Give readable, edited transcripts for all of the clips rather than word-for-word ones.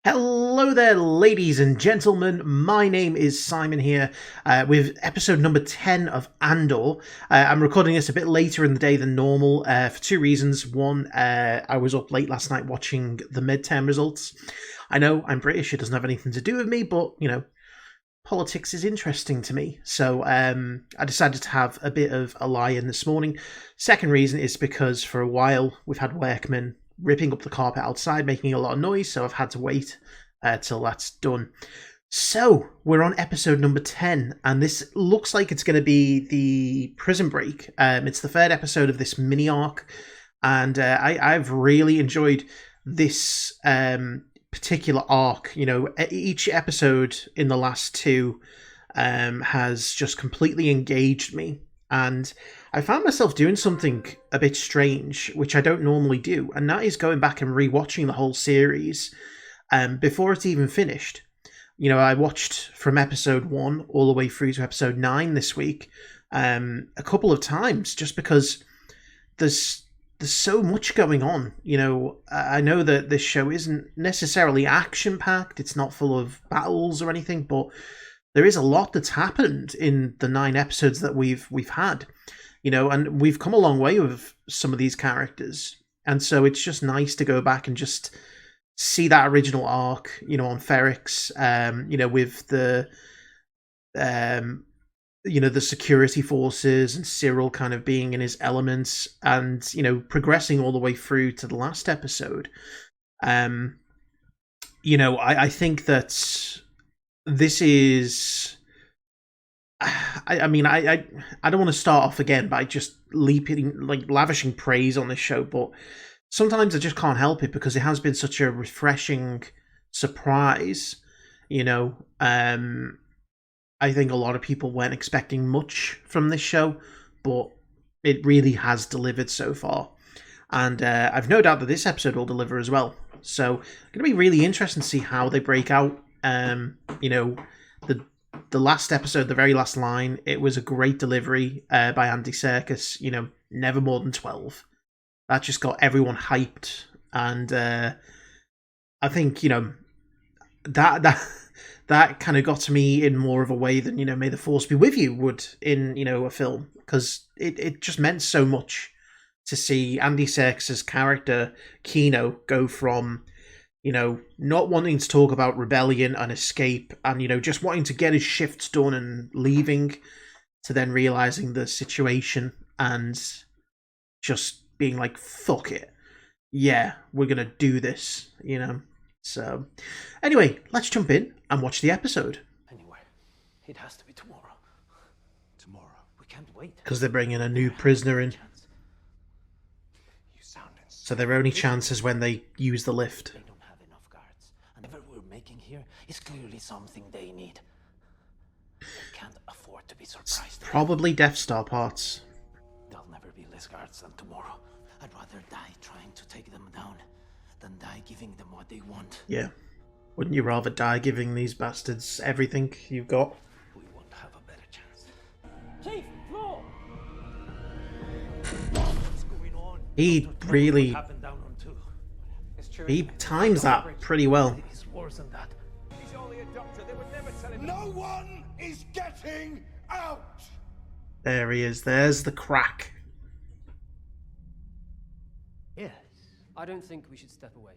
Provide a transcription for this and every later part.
Hello there, ladies and gentlemen. My name is Simon here with episode number 10 of Andor. I'm recording this a bit later in the day than normal for two reasons. One, I was up late last night watching the midterm results. I know I'm British, it doesn't have anything to do with me, but, politics is interesting to me. So I decided to have a bit of a lie-in this morning. Second reason is because for a while we've had workmen ripping up the carpet outside, making a lot of noise, so I've had to wait till that's done. So, we're on episode number 10, and this looks like it's going to be the prison break. It's the third episode of this mini arc, and I've really enjoyed this particular arc. You know, each episode in the last two has just completely engaged me, and I found myself doing something a bit strange, which I don't normally do, and that is going back and rewatching the whole series before it's even finished. You know, I watched from episode 1 all the way through to episode 9 this week a couple of times, just because there's so much going on. You know, I know that this show isn't necessarily action-packed, it's not full of battles or anything, but there is a lot that's happened in the 9 episodes that we've had. You know, and we've come a long way with some of these characters. And so it's just nice to go back and just see that original arc, you know, on Ferrix, you know, with the security forces and Cyril kind of being in his elements and, you know, progressing all the way through to the last episode. You know, I think that this is... I mean, I don't want to start off again by just lavishing praise on this show, but sometimes I just can't help it because it has been such a refreshing surprise. You know, I think a lot of people weren't expecting much from this show, but it really has delivered so far. And I've no doubt that this episode will deliver as well. So, it's going to be really interesting to see how they break out. You know, the last episode, the very last line, it was a great delivery by Andy Serkis. You know, never more than 12. That just got everyone hyped, and I think, you know, that kind of got to me in more of a way than, you know, May the Force Be With You would in, you know, a film, because it just meant so much to see Andy Serkis's character Kino go from, you know, not wanting to talk about rebellion and escape and, you know, just wanting to get his shifts done and leaving, to then realizing the situation and just being like, fuck it. Yeah, we're going to do this, you know. So, anyway, let's jump in and watch the episode. Anyway, it has to be tomorrow. Tomorrow. We can't wait. Because they're bringing a new prisoner in. So their only chance is when they use the lift. They don't have enough guards. And whatever we're making here is clearly something they need. They can't afford to be surprised. Probably Death Star parts. There'll never be less guards than tomorrow. I'd rather die trying to take them down than die giving them what they want. Yeah. Wouldn't you rather die giving these bastards everything you've got? We won't have a better chance. Chief, floor! What's going on? He really... Happened down on 2. It's true. He times that pretty well. It's worse than that. He's only a doctor. They would never tell him. No one is getting out! There he is. There's the crack. Yes. I don't think we should step away.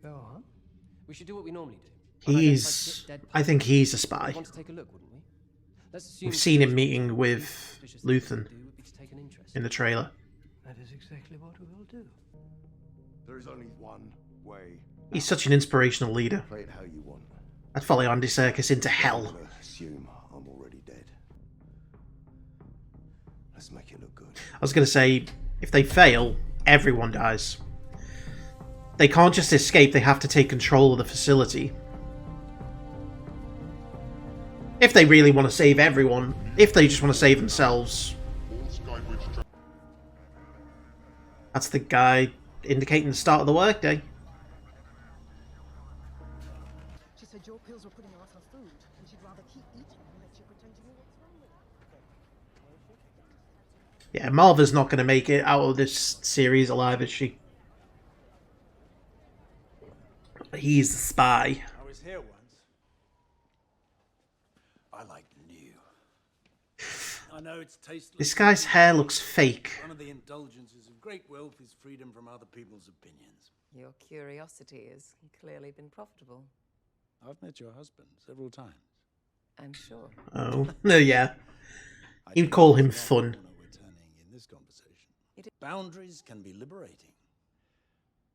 Go on. We should do what we normally do. He's... I think he's a spy. Want to take a look, wouldn't we? Let's assume We've seen him meeting with Luthen in the trailer. That is exactly what we will do. There is only one way. He's such an inspirational leader. Play it how you want. I'd follow Andy Serkis into hell. I'm gonna assume I'm already dead. Let's make it look good. I was going to say, if they fail, everyone dies. They can't just escape, they have to take control of the facility. If they really want to save everyone, if they just want to save themselves. That's the guy indicating the start of the workday. She said your pills were putting her off her food, and she'd rather keep eating than let you pretend to know what's wrong with her. Yeah, Marva's not going to make it out of this series alive, is she? He's the spy. I was here once. I like new. I know it's tasteless. This guy's hair looks fake. One of the indulgences of great wealth is freedom from other people's opinions. Your curiosity has clearly been profitable, I've met your husband several times. I'm sure. Oh, no, yeah. I You'd think call that's him the fun. corner we're turning in this conversation. Boundaries can be liberating.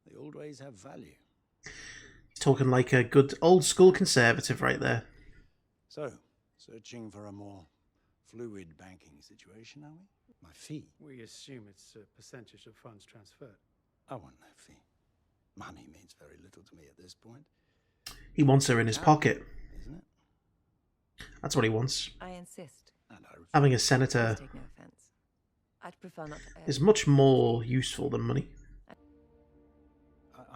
They always have value. Talking like a good old school conservative right there. So, searching for a more fluid banking situation, are we? My fee? We assume it's a percentage of funds transferred. I want no fee. Money means very little to me at this point, He wants her in his pocket. isn't it? That's what he wants. I insist. And I refuse. Having a senator Please take no offense. I'd prefer not to. is much more useful than money.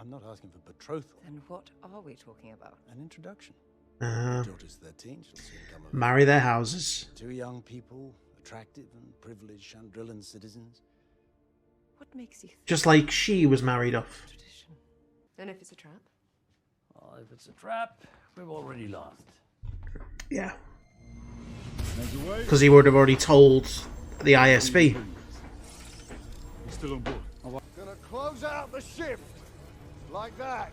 I'm not asking for betrothal. Then what are we talking about? An introduction. Uh, My daughter's 13. She'll soon come of age. marry their houses. Two young people, attractive and privileged Chandrillan citizens. What makes you think Just like she was married off. tradition? And if it's a trap? Oh, if it's a trap, we've already lost. Yeah. Because he would have already told the ISB. Still on board. Gonna close out the shift. Like that.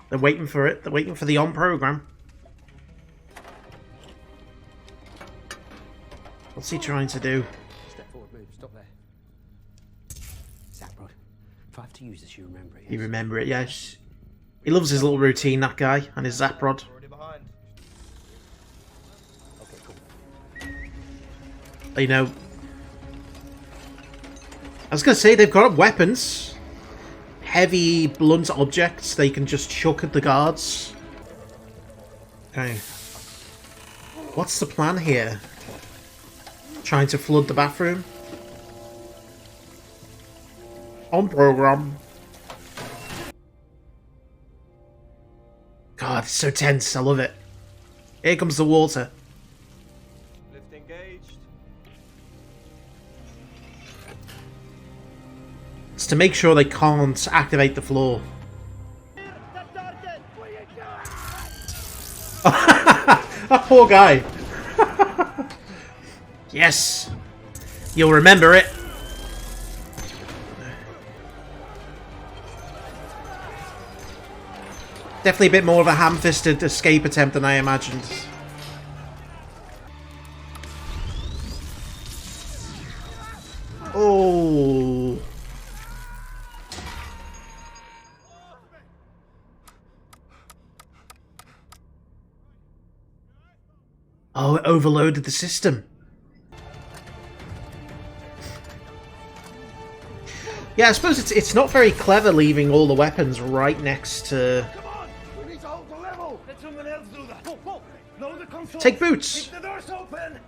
They're waiting for it. They're waiting for the on program. What's he trying to do? Step forward, move. Stop there. Zaprod, if I have to use this, you remember it. You remember it, yes. He loves his little routine, that guy, and his Zaprod. Okay, cool. You know, I was going to say, they've got weapons. Heavy, blunt objects they can just chuck at the guards. Okay. What's the plan here? Trying to flood the bathroom? On program. God, it's so tense. I love it. Here comes the water. Lift engaged. It's to make sure they can't activate the floor. That poor guy. Yes. You'll remember it. Definitely a bit more of a ham-fisted escape attempt than I imagined. Oh. Oh, it overloaded the system. Yeah, I suppose it's not very clever leaving all the weapons right next to... Come on! We need to hold the level! Let someone else do that. Whoa, whoa. Load the console. Take boots! Keep the doors open.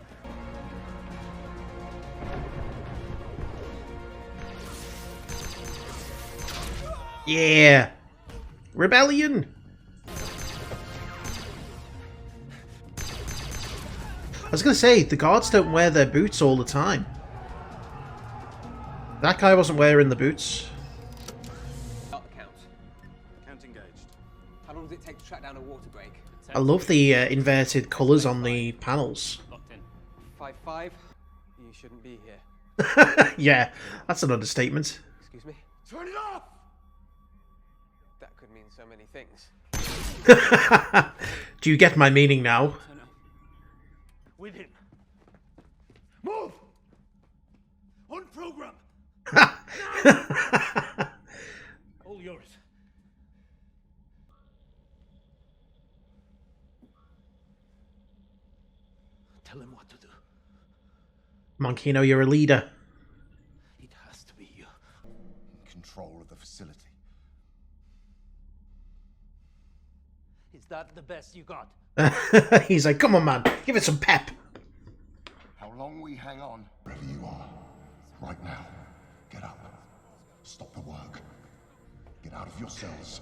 Yeah! Rebellion! I was gonna say, the guards don't wear their boots all the time. That guy wasn't wearing the boots. Start the count. Count engaged. How long does it take to track down a water break? I love the inverted colours on the panels. Locked in. 5-5. You shouldn't be here. Yeah, that's an understatement. Excuse me? Turn it off! That could mean so many things. Do you get my meaning now? With him. Move! On program! All yours. Tell him what to do. Monkino, you're a leader. It has to be you. Control of the facility. Is that the best you got? He's like, come on, man, give it some pep. How long we hang on? Wherever you are. Right now. Get up. Stop the work. Get out of your cells.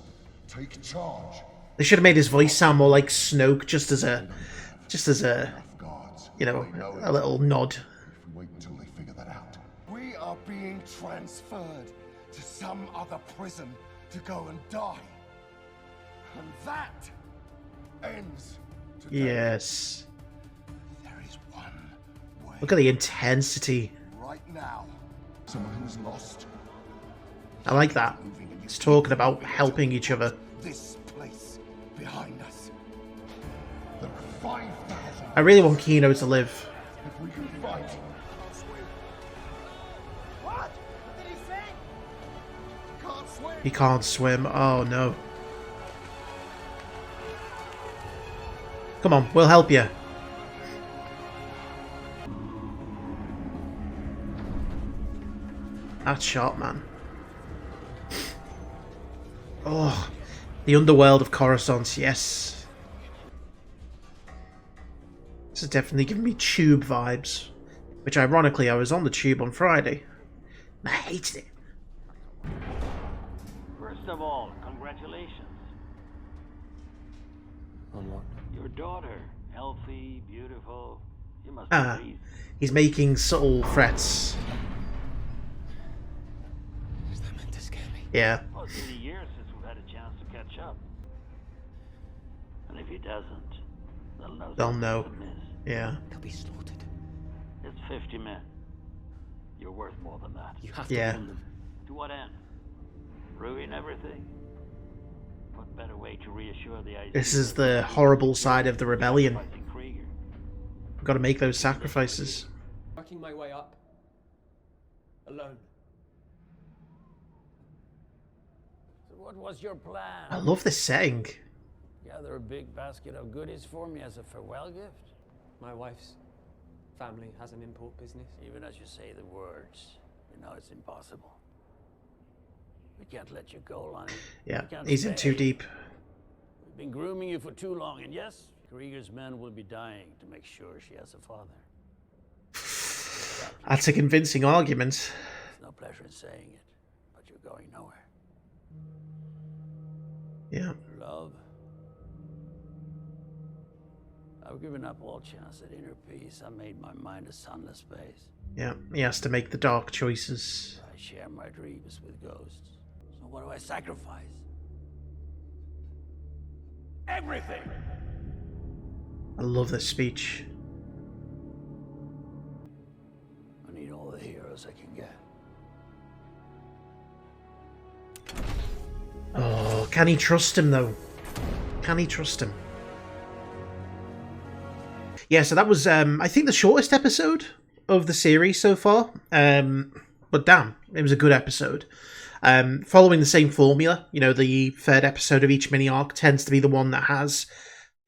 Take charge. They should have made his voice sound more like Snoke, just as a, Enough guards. you know, They know a little nod. If we wait until they figure that out. We are being transferred to to some other prison to go and die. And that ends today. Yes. There is one way. Look at the intensity. Right now, someone who is lost. I like that. It's talking about helping each other. This place behind us. There are 5,000. I really want Kino to live. If we can fight. What? What did he say? Can't swim. He can't swim. Oh no. Come on, we'll help you. That shot, man. Oh, the underworld of Coruscant, yes. This is definitely giving me Tube vibes. Which, ironically, I was on the Tube on Friday. And I hated it. First of all, congratulations. On what? Your daughter, healthy, beautiful. You must be pleased. He's making subtle threats. Is that meant to scare me? Yeah. Well, it's been a year since we've had a chance to catch up. And if he doesn't, they'll know. Yeah. They'll be slaughtered. It's 50 men. You're worth more than that. You have to warn them. To what end? Ruin everything? What better way to reassure the idea? This is the horrible side of the rebellion. We've got to make those sacrifices. Working my way up. Alone. So what was your plan? I love this setting. Gather a big basket of goodies for me as a farewell gift? My wife's family has an import business. Even as you say the words, you know it's impossible. We can't let you go, Lonnie. Yeah, he's in too deep. We've been grooming you for too long, and yes, Krieger's men will be dying to make sure she has a father. That's a convincing argument. There's no pleasure in saying it, but you're going nowhere. Yeah. Love. I've given up all chance at inner peace. I made my mind a sunless space. Yeah, he has to make the dark choices. I share my dreams with ghosts. So what do I sacrifice? Everything! I love this speech. I need all the heroes I can get. Oh, can he trust him though? Can he trust him? Yeah, so that was, I think, the shortest episode of the series so far. But damn, it was a good episode. Following the same formula, you know, the third episode of each mini-arc tends to be the one that has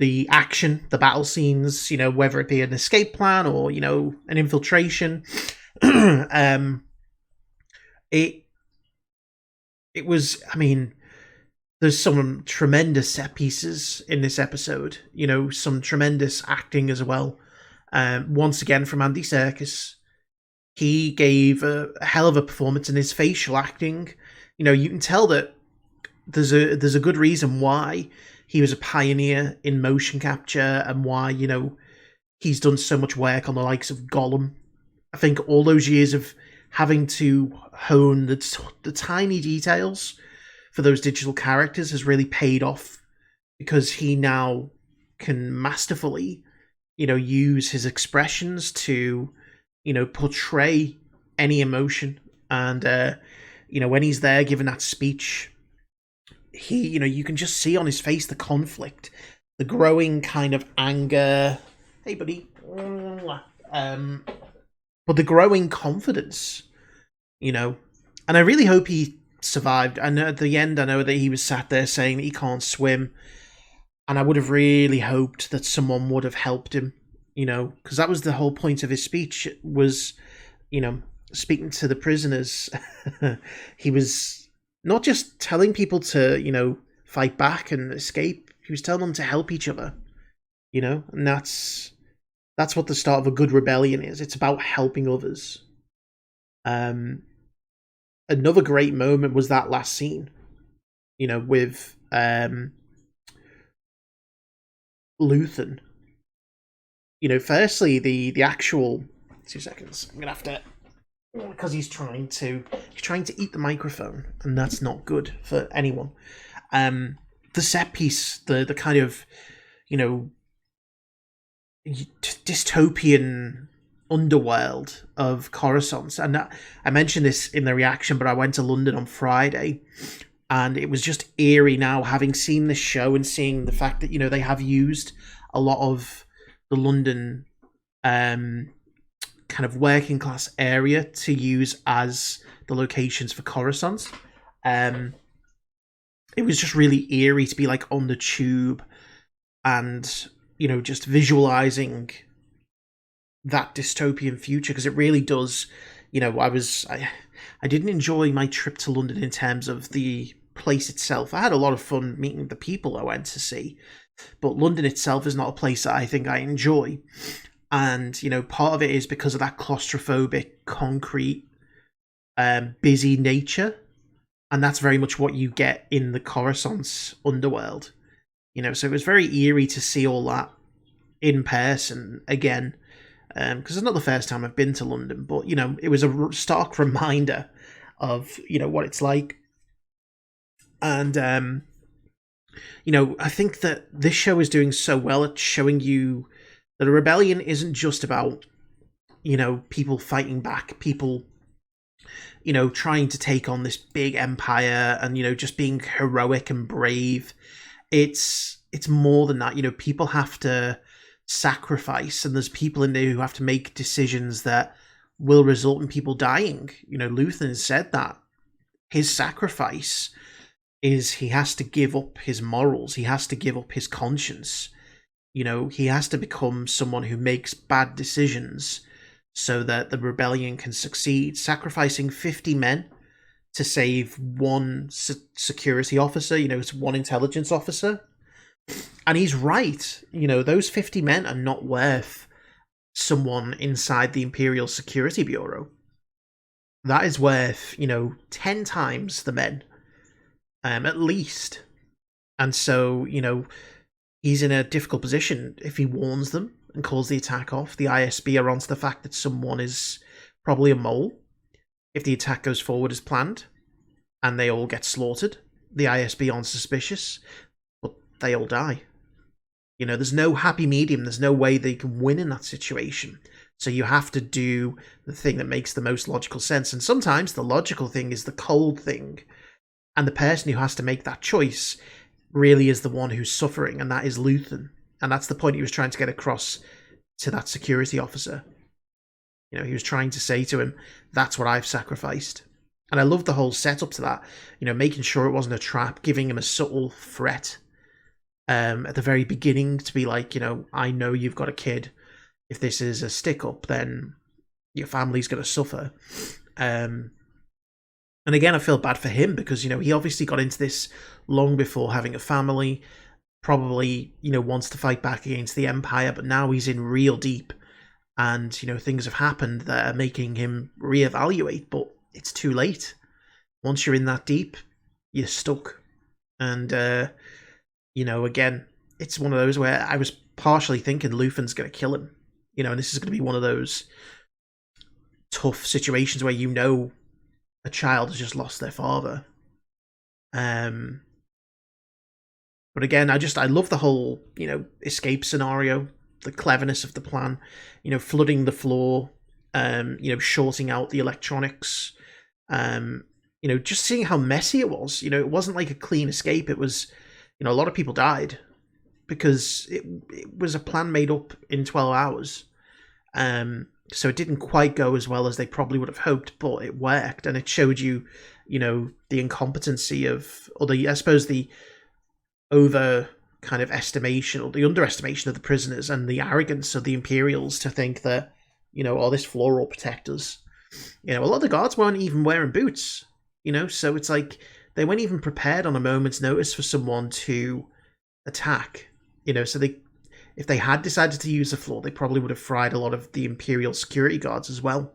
the action, the battle scenes, you know, whether it be an escape plan or, you know, an infiltration. It was, I mean, there's some tremendous set pieces in this episode, you know, some tremendous acting as well. Once again from Andy Serkis. He gave a hell of a performance in his facial acting. You know, you can tell that there's a good reason why he was a pioneer in motion capture and why, you know, he's done so much work on the likes of Gollum. I think all those years of having to hone the tiny details for those digital characters has really paid off, because he now can masterfully, you know, use his expressions to, you know, portray any emotion. And, you know, when he's there giving that speech, he, you know, you can just see on his face the conflict, the growing kind of anger. Hey, buddy. But the growing confidence, you know, and I really hope he survived. I know at the end, I know that he was sat there saying that he can't swim, and I would have really hoped that someone would have helped him, you know, because that was the whole point of his speech, was, you know, speaking to the prisoners. He was not just telling people to, you know, fight back and escape. He was telling them to help each other, you know, and that's what the start of a good rebellion is. It's about helping others. Another great moment was that last scene, you know, with Luthen. You know, firstly, the actual... 2 seconds. I'm going to have to because he's trying to eat the microphone, and that's not good for anyone. The set piece, the kind of, you know, dystopian underworld of Coruscant, and I mentioned this in the reaction, but I went to London on Friday, and it was just eerie now, having seen this show and seeing the fact that, you know, they have used a lot of the London kind of working class area to use as the locations for Coruscant. It was just really eerie to be like on the tube and, you know, just visualizing that dystopian future, because it really does, you know, I didn't enjoy my trip to London in terms of the place itself. I had a lot of fun meeting the people I went to see, but London itself is not a place that I think I enjoy. And, you know, part of it is because of that claustrophobic, concrete, busy nature. And that's very much what you get in the Coruscant's underworld. You know, so it was very eerie to see all that in person again. Because it's not the first time I've been to London, but, you know, it was a stark reminder of, you know, what it's like. And, you know, I think that this show is doing so well at showing you that a rebellion isn't just about, you know, people fighting back, people, you know, trying to take on this big empire and, you know, just being heroic and brave. It's more than that. You know, people have to sacrifice, and there's people in there who have to make decisions that will result in people dying. You know, Luthen said that his sacrifice is he has to give up his morals, he has to give up his conscience. You know, he has to become someone who makes bad decisions so that the rebellion can succeed, sacrificing 50 men to save one security officer, you know, it's one intelligence officer. And he's right. You know, those 50 men are not worth someone inside the Imperial Security Bureau. That is worth, you know, 10 times the men, at least. And so, you know, he's in a difficult position. If he warns them and calls the attack off, the ISB are onto the fact that someone is probably a mole. If the attack goes forward as planned and they all get slaughtered, the ISB aren't suspicious, but they all die. You know, there's no happy medium. There's no way they can win in that situation. So you have to do the thing that makes the most logical sense. And sometimes the logical thing is the cold thing. And the person who has to make that choice really is the one who's suffering, and that is Luthen. And that's the point he was trying to get across to that security officer. You know, he was trying to say to him, that's what I've sacrificed. And I love the whole setup to that, you know, making sure it wasn't a trap, giving him a subtle threat at the very beginning to be like, you know, I know you've got a kid. If this is a stick-up, then your family's going to suffer. And again, I feel bad for him because, you know, he obviously got into this long before having a family, probably, you know, wants to fight back against the Empire, but now he's in real deep and, you know, things have happened that are making him reevaluate, but it's too late. Once you're in that deep, you're stuck. And, you know, again, it's one of those where I was partially thinking Luthen's going to kill him, you know, and this is going to be one of those tough situations where, you know, a child has just lost their father. But again, I love the whole, you know, escape scenario, the cleverness of the plan, you know, flooding the floor, you know, shorting out the electronics, you know, just seeing how messy it was. You know, it wasn't like a clean escape. It was, you know, a lot of people died because it was a plan made up in 12 hours. So it didn't quite go as well as they probably would have hoped, but it worked, and it showed you, you know, the incompetency of, or the, I suppose, the over kind of estimation or the underestimation of the prisoners and the arrogance of the Imperials to think that, you know, oh, this floor will protect us. You know, a lot of the guards weren't even wearing boots, you know, so it's like they weren't even prepared on a moment's notice for someone to attack, you know, so if they had decided to use the floor, they probably would have fried a lot of the Imperial security guards as well.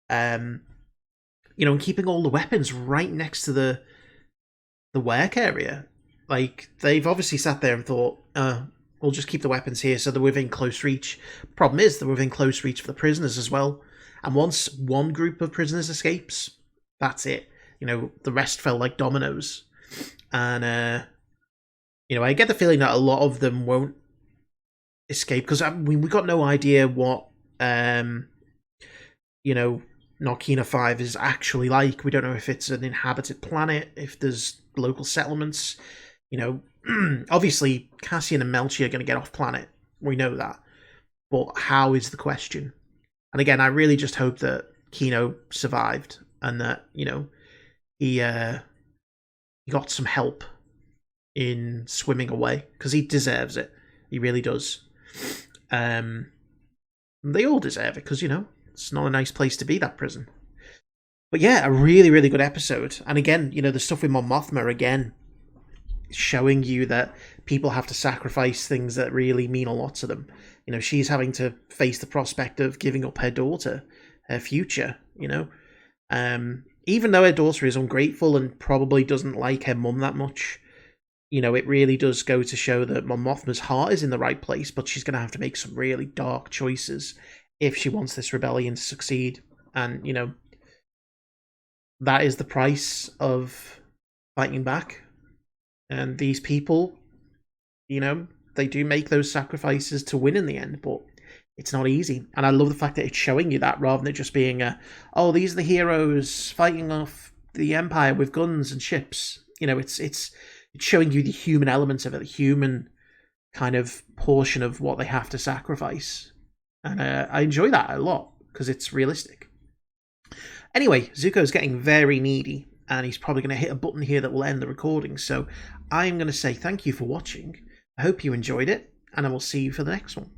You know, and keeping all the weapons right next to the work area. Like, they've obviously sat there and thought, we'll just keep the weapons here so they're within close reach. Problem is, they're within close reach for the prisoners as well. And once one group of prisoners escapes, that's it. You know, the rest fell like dominoes. And, you know, I get the feeling that a lot of them won't escape, because I mean, we got no idea what, you know, Narkina 5 is actually like. We don't know if it's an inhabited planet, if there's local settlements. You know, obviously Cassian and Melchi are going to get off planet. We know that. But how is the question? And again, I really just hope that Kino survived and that, you know, he got some help in swimming away, because he deserves it. He really does. They all deserve it, because, you know, it's not a nice place to be, that prison. But yeah, a really, really good episode. And again, you know, the stuff with Mon Mothma, again, showing you that people have to sacrifice things that really mean a lot to them. You know, she's having to face the prospect of giving up her daughter, her future, you know. Even though her daughter is ungrateful and probably doesn't like her mum that much, you know, it really does go to show that Mon Mothma's heart is in the right place, but she's going to have to make some really dark choices if she wants this rebellion to succeed. And, you know, that is the price of fighting back. And these people, you know, they do make those sacrifices to win in the end, but it's not easy. And I love the fact that it's showing you that, rather than it just being oh, these are the heroes fighting off the Empire with guns and ships. You know, it's showing you the human elements of it, the human kind of portion of what they have to sacrifice. And I enjoy that a lot, because it's realistic. Anyway, Zuko's getting very needy, and he's probably going to hit a button here that will end the recording. So I'm going to say thank you for watching. I hope you enjoyed it, and I will see you for the next one.